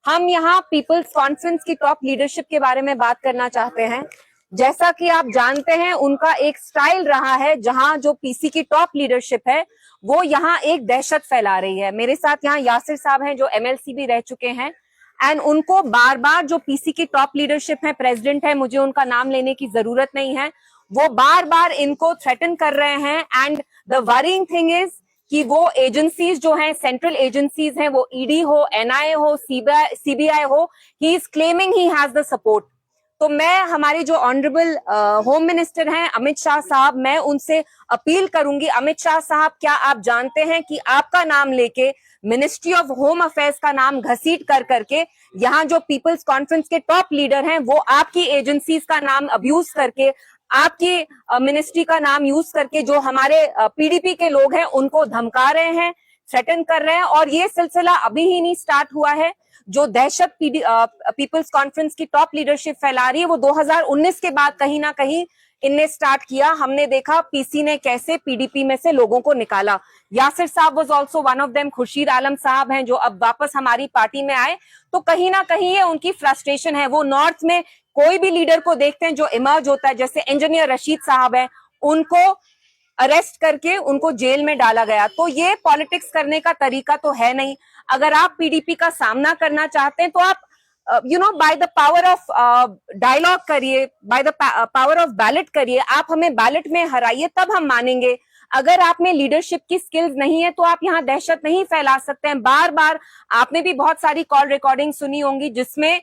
हम यहाँ peoples conference की टॉप लीडरशिप के बारे में बात करना चाहते हैं। जैसा कि आप जानते हैं, उनका एक स्टाइल रहा है जहां जो पीसी की टॉप लीडरशिप है वो यहाँ एक दहशत फैला रही है। मेरे साथ यहाँ यासिर साहब हैं जो एमएलसी भी रह चुके हैं एंड उनको बार बार जो पीसी की टॉप लीडरशिप है, प्रेसिडेंट है, मुझे उनका नाम लेने की जरूरत नहीं है, वो बार बार इनको थ्रेटन कर रहे हैं। And the worrying thing is कि वो एजेंसीज जो हैं, सेंट्रल एजेंसीज हैं, वो ईडी हो, एनआईए हो, सीबीआई हो, he is claiming he has the support. तो मैं हमारे जो ऑनरेबल होम मिनिस्टर हैं अमित शाह साहब, मैं उनसे अपील करूंगी, अमित शाह साहब क्या आप जानते हैं कि आपका नाम लेके मिनिस्ट्री ऑफ होम अफेयर्स का नाम घसीट कर करके यहाँ जो पीपल्स कॉन्फ्रेंस के टॉप लीडर हैं वो आपकी एजेंसीज का नाम अब्यूज करके, आपकी मिनिस्ट्री का नाम यूज करके जो हमारे पीडीपी के लोग हैं उनको धमका रहे हैं, थ्रेटन कर रहे हैं। और ये सिलसिला अभी ही नहीं स्टार्ट हुआ है। जो दहशत पीपल्स कॉन्फ्रेंस की टॉप लीडरशिप फैला रही है वो 2019 के बाद कहीं ना कहीं इनने स्टार्ट किया। हमने देखा पीसी ने कैसे पीडीपी में से लोगों को निकाला। यासिर साहब was also one of them. Khurshid Alam साहब हैं जो अब वापस हमारी पार्टी में आए। तो कहीं ना कहीं ये उनकी फ्रस्ट्रेशन है। वो नॉर्थ में कोई भी लीडर को देखते हैं जो इमर्ज होता है, जैसे इंजीनियर रशीद साहब है, उनको अरेस्ट करके उनको जेल में डाला गया। तो ये पॉलिटिक्स करने का तरीका तो है नहीं। अगर आप पीडीपी का सामना करना चाहते हैं तो आप by the power of dialogue करिए, by the power of ballot करिए। आप हमें बैलेट में हराइए, तब हम मानेंगे। अगर आप में लीडरशिप की स्किल्स नहीं है तो आप यहाँ दहशत नहीं फैला सकते हैं। बार बार आपने भी बहुत सारी कॉल रिकॉर्डिंग सुनी होंगी जिसमें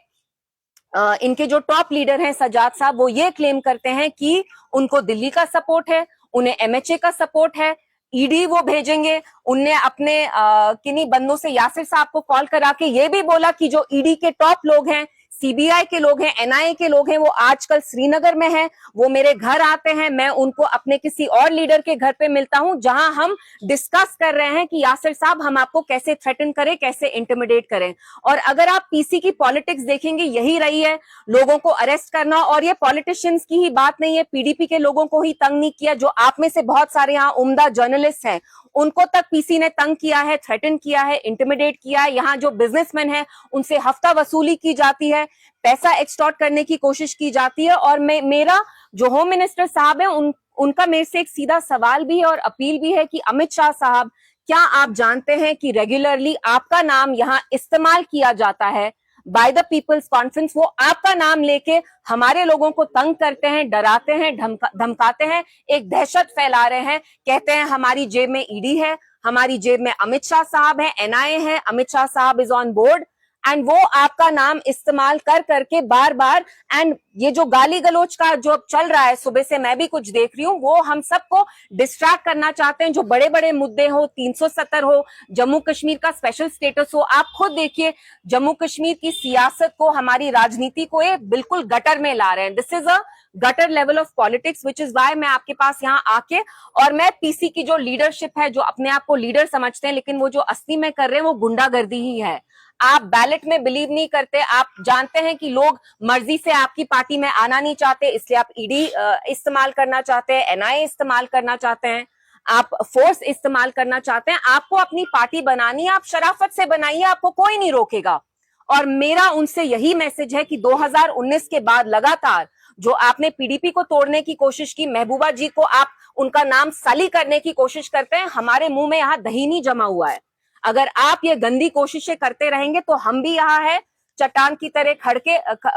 इनके जो टॉप लीडर हैं सजाद साहब, वो ये क्लेम करते हैं कि उनको दिल्ली का सपोर्ट है, उन्हें एमएचए का सपोर्ट है, ईडी वो भेजेंगे। उनने अपने किन्हीं बंदों से यासिर साहब को कॉल करा के ये भी बोला कि जो ईडी के टॉप लोग हैं, सीबीआई के लोग हैं, एनआईए के लोग हैं, वो आजकल श्रीनगर में हैं, वो मेरे घर आते हैं, मैं उनको अपने किसी और लीडर के घर पे मिलता हूं जहां हम डिस्कस कर रहे हैं कि यासिर साहब हम आपको कैसे थ्रेटन करें, कैसे इंटिमिडेट करें। और अगर आप पीसी की पॉलिटिक्स देखेंगे, यही रही है, लोगों को अरेस्ट करना। और ये पॉलिटिशियंस की ही बात नहीं है, पीडीपी के लोगों को ही तंग नहीं किया। जो आप में से बहुत सारे यहाँ उम्दा जर्नलिस्ट हैं उनको तक पीसी ने तंग किया है, थ्रेटन किया है, इंटिमिडेट किया है। यहाँ जो बिजनेसमैन है उनसे हफ्ता वसूली की जाती है, पैसा एक्सटॉर्ट करने की कोशिश की जाती है। और मेरा जो होम मिनिस्टर साहब है उनका मेरे से एक सीधा सवाल भी है और अपील भी है कि अमित शाह साहब, क्या आप जानते हैं कि रेगुलरली आपका नाम यहाँ इस्तेमाल किया जाता है बाय द पीपल्स कॉन्फ्रेंस। वो आपका नाम लेके हमारे लोगों को तंग करते हैं, डराते हैं, धमकाते हैं, एक दहशत फैला रहे हैं। कहते हैं हमारी जेब में ईडी है, हमारी जेब में अमित शाह साहब है, एनआईए है, अमित शाह साहब इज ऑन बोर्ड। एंड वो आपका नाम इस्तेमाल कर करके बार बार, एंड ये जो गाली गलोच का जो चल रहा है, सुबह से मैं भी कुछ देख रही हूँ, वो हम सबको डिस्ट्रैक्ट करना चाहते हैं। जो बड़े बड़े मुद्दे हो, 370 हो, जम्मू कश्मीर का स्पेशल स्टेटस हो, आप खुद देखिए जम्मू कश्मीर की सियासत को, हमारी राजनीति को ये बिल्कुल गटर में ला रहे हैं। This is a gutter level of politics, which is why मैं आपके पास यहाँ आके, और मैं पीसी की जो लीडरशिप है, जो अपने आप को लीडर समझते हैं लेकिन वो जो असली में कर रहे हैं वो गुंडागर्दी ही है। आप बैलेट में बिलीव नहीं करते। आप जानते हैं कि लोग मर्जी से आपकी पार्टी में आना नहीं चाहते, इसलिए आप ईडी इस्तेमाल करना चाहते हैं, एनआईए इस्तेमाल करना चाहते हैं, आप फोर्स इस्तेमाल करना चाहते हैं। आपको अपनी पार्टी बनानी है, आप शराफत से बनाइए, आपको कोई नहीं रोकेगा। और मेरा उनसे यही मैसेज है कि 2019 के बाद लगातार जो आपने पीडीपी को तोड़ने की कोशिश की, महबूबा जी को आप उनका नाम साली करने की कोशिश करते हैं, हमारे मुंह में यहाँ दही नहीं जमा हुआ है। अगर आप ये गंदी कोशिशें करते रहेंगे तो हम भी यहाँ है चट्टान की तरह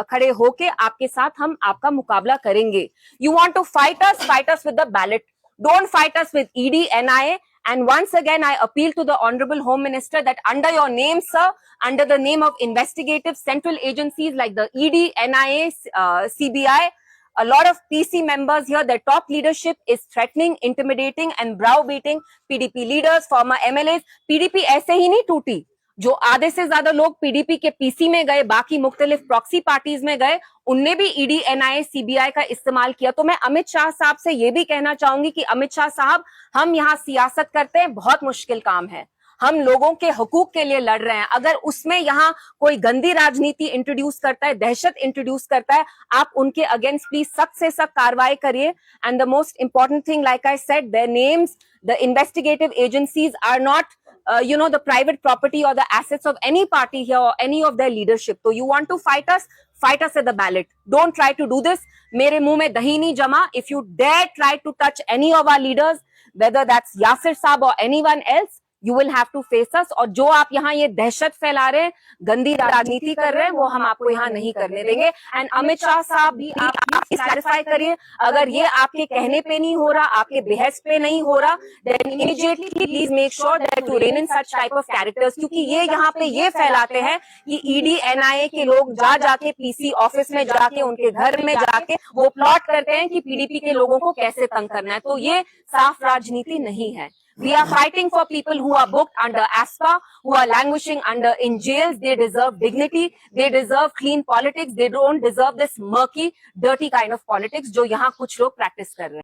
खड़े होके आपके साथ हम आपका मुकाबला करेंगे। You want to fight us with the ballot, don't fight us with ED, NIA. And once again, I appeal to the Honorable Home Minister that under your name, sir, under the name of investigative central agencies like the ED, NIA, CBI, a lot of PC members here, their top leadership is threatening, intimidating and browbeating PDP leaders, former MLAs. PDP ऐसे ही नहीं टूटी। जो आधे से ज्यादा लोग PDP के PC में गए, बाकी मुख्तलिफ प्रॉक्सी पार्टीज में गए, उनने भी ईडी, एनआईए, सीबीआई का इस्तेमाल किया। तो मैं अमित शाह साहब से ये भी कहना चाहूंगी कि अमित शाह साहब, हम यहाँ सियासत करते हैं, बहुत मुश्किल काम है, हम लोगों के हकूक के लिए लड़ रहे हैं। अगर उसमें यहाँ कोई गंदी राजनीति इंट्रोड्यूस करता है, दहशत इंट्रोड्यूस करता है, आप उनके अगेंस्ट प्लीज सख्त से सख्त कार्रवाई करिए। And the most important thing, like I said, their names, the investigative agencies are not the private property or the assets of any party here or any of their leadership. So you want to fight us at the ballot. Don't try to do this. मेरे मुंह में दही नहीं जमा. If you dare try to touch any of our leaders, whether that's Yasir Saab or anyone else, you will have to face us. और जो आप यहाँ ये दहशत फैला रहे हैं, गंदी राजनीति कर रहे हैं, वो हम आपको यहाँ नहीं करने देंगे. एंड अमित शाह साहब भी आप क्लैरिफाई करिए, अगर ये आपके कहने पे नहीं हो रहा, आपके बेहस पे नहीं हो रहा, then immediately please make sure that you rein in such type of characters, क्योंकि ये यहाँ पे ये फैलाते हैं कि ईडी एनआईए के लोग जाके पीसी ऑफिस में जाके उनके घर में जाके वो प्लॉट करते हैं कि पीडीपी के लोगों को कैसे तंग करना है. तो ये साफ राजनीति नहीं है. We are fighting for people who are booked under ASPA, who are languishing in jails. They deserve dignity. They deserve clean politics. They don't deserve this murky, dirty kind of politics जो यहाँ कुछ लोग practice कर रहे हैं.